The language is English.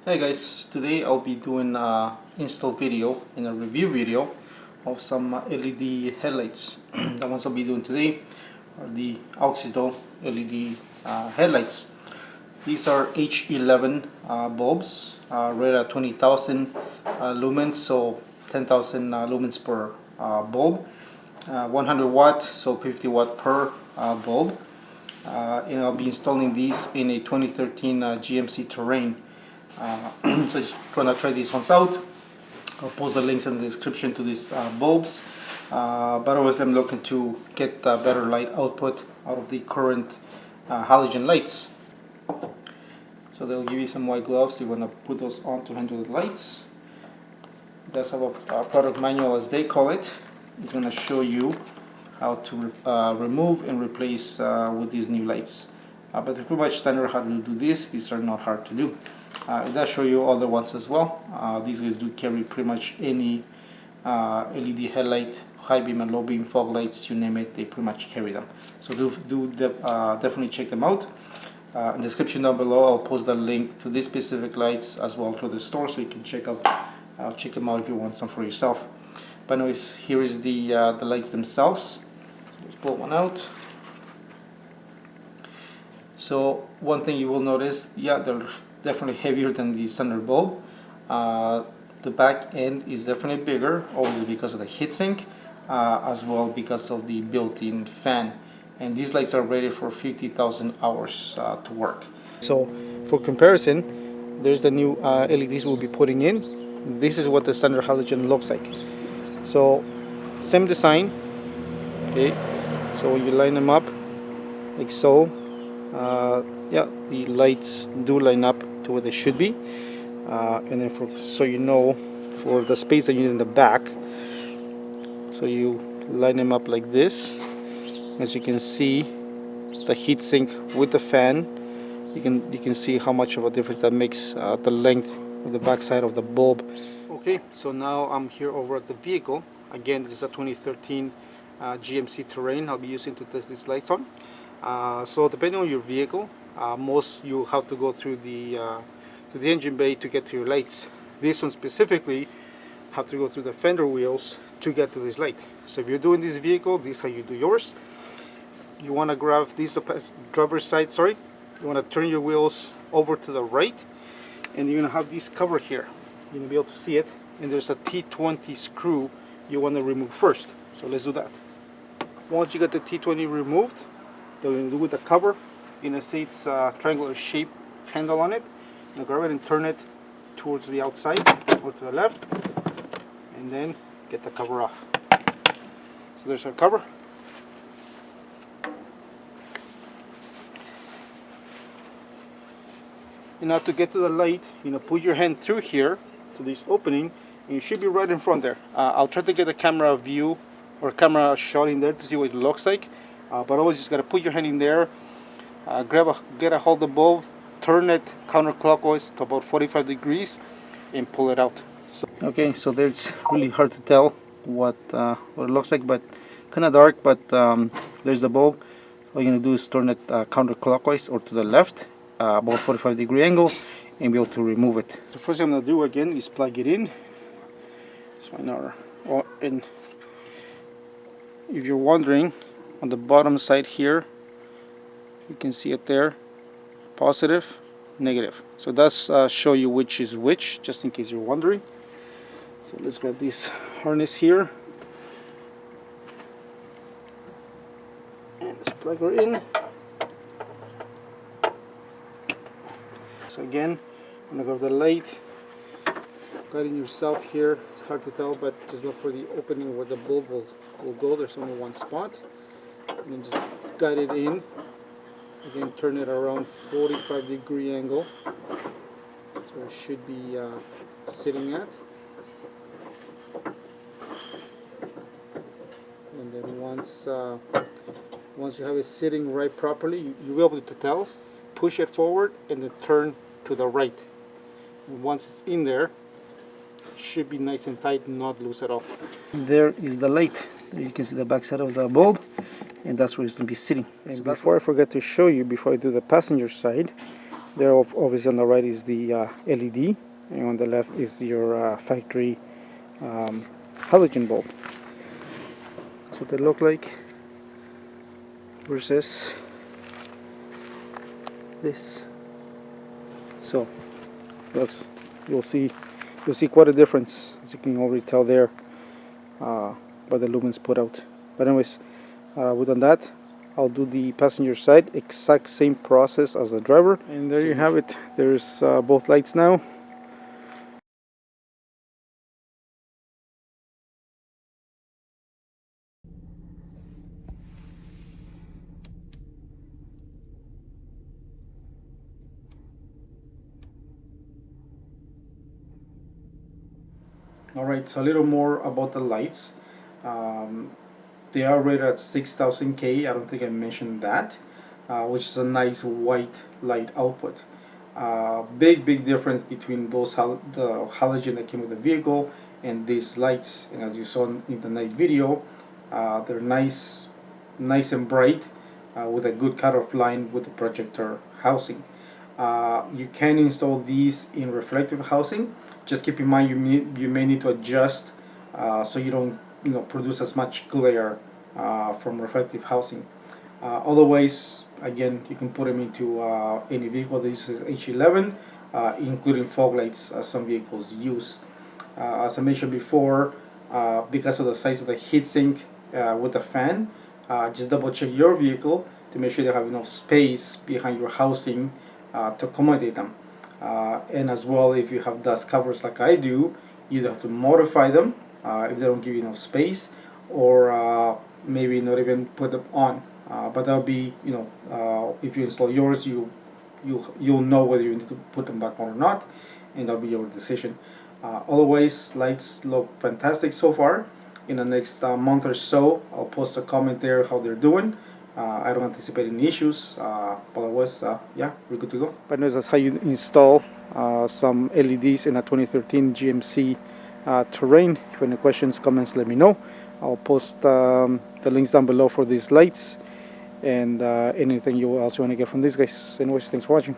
Hey guys, today I'll be doing an install video and a review video of some LED headlights. The ones I'll be doing today are the Auxito LED headlights. These are H11 bulbs, rated at 20,000 lumens, so 10,000 lumens per bulb. 100 watt, so 50 watt per bulb. And I'll be installing these in a 2013 GMC Terrain. So just gonna try these ones out. I'll post the links in the description to these bulbs, but always I'm looking to get better light output out of the current halogen lights. So they'll give you some white gloves. You want to put those on to handle the lights. It does have a product manual, as they call it. It's going to show you how to remove and replace with these new lights. But they're pretty much standard how to do this. These are not hard to do. It does show you other ones as well. These guys do carry pretty much any LED headlight, high beam and low beam fog lights, you name it, they pretty much carry them. So definitely check them out. In the description down below, I'll post the link to these specific lights as well to the store, so you can check them out if you want some for yourself. But anyways, here is the lights themselves. So let's pull one out. So one thing you will notice, yeah, they're definitely heavier than the standard bulb. The back end is definitely bigger, obviously because of the heatsink, as well because of the built-in fan. And these lights are rated for 50,000 hours to work. So for comparison, there's the new LEDs we'll be putting in. This is what the standard halogen looks like. So same design, okay, so you line them up like so. Yeah, the lights do line up to where they should be, and then so you know, for the space that you need in the back, so you line them up like this. As you can see, the heatsink with the fan, you can see how much of a difference that makes the length of the back side of the bulb. Okay, so now I'm here over at the vehicle. Again, this is a 2013 GMC Terrain I'll be using to test these lights on. So depending on your vehicle, most you have to go through the engine bay to get to your lights. This one specifically have to go through the fender wheels to get to this light. So if you're doing this vehicle, this is how you do yours. You want to grab this driver's side, you want to turn your wheels over to the right, and you're going to have this cover here. You're going to be able to see it, and there's a T20 screw you want to remove first. So let's do that. Once you get the T20 removed, then we're going to do with the cover. You're going to see it's a triangular shape handle on it. You're going to grab it and turn it towards the outside or to the left, and then get the cover off. So there's our cover. And now to get to the light, put your hand through here to this opening, and you should be right in front there. I'll try to get a camera view or camera shot in there to see what it looks like. But always just got to put your hand in there, get a hold of the bulb, turn it counterclockwise to about 45 degrees, and pull it out. Okay, so there's really hard to tell what it looks like, but kind of dark. But there's the bulb. All you're gonna do is turn it counterclockwise or to the left, about 45-degree angle, and be able to remove it. The first thing I'm gonna do again is plug it in. So now, and if you're wondering, on the bottom side here, you can see it there, positive, negative. So that's show you which is which, just in case you're wondering. So let's grab this harness here, and let's plug her in. So again, I'm gonna grab the light, guiding yourself here. It's hard to tell, but just look for the opening where the bulb will go. There's only one spot. And then just guide it in. Again, turn it around 45-degree angle, so it should be sitting at. And then once you have it sitting right properly, you'll be able to tell. Push it forward and then turn to the right. And once it's in there, it should be nice and tight, not loose at all. There is the light. There you can see the back side of the bulb, and that's where it's going to be sitting. And so before I forget to show you, before I do the passenger side, There, obviously, on the right is the LED, and on the left is your factory halogen bulb. That's what they look like versus this. So that's, you'll see quite a difference, as you can already tell there by the lumens put out. But anyways, within that, I'll do the passenger side, exact same process as the driver, and there you have it. There's both lights now. Alright, so a little more about the lights. They are rated at 6000K. I don't think I mentioned that, which is a nice white light output. Big difference between those the halogen that came with the vehicle and these lights. And as you saw in the night video, they're nice and bright with a good cutoff line with the projector housing. You can install these in reflective housing. Just keep in mind you may need to adjust so you don't produce as much glare from reflective housing. Otherwise, again, you can put them into any vehicle that uses H11, including fog lights, as some vehicles use. As I mentioned before, because of the size of the heatsink with the fan, just double check your vehicle to make sure you have enough space behind your housing to accommodate them. And as well, if you have dust covers like I do, you have to modify them if they don't give you enough space, or maybe not even put them on. But that'll be, if you install yours, you'll know whether you need to put them back on or not, and that'll be your decision. Otherwise, lights look fantastic so far. In the next month or so, I'll post a comment there how they're doing. I don't anticipate any issues, but otherwise, yeah, we're good to go. But notice that's how you install some LEDs in a 2013 GMC Terrain. If you have any questions, comments, let me know. I'll post the links down below for these lights and anything else you want to get from these guys. Anyways, thanks for watching.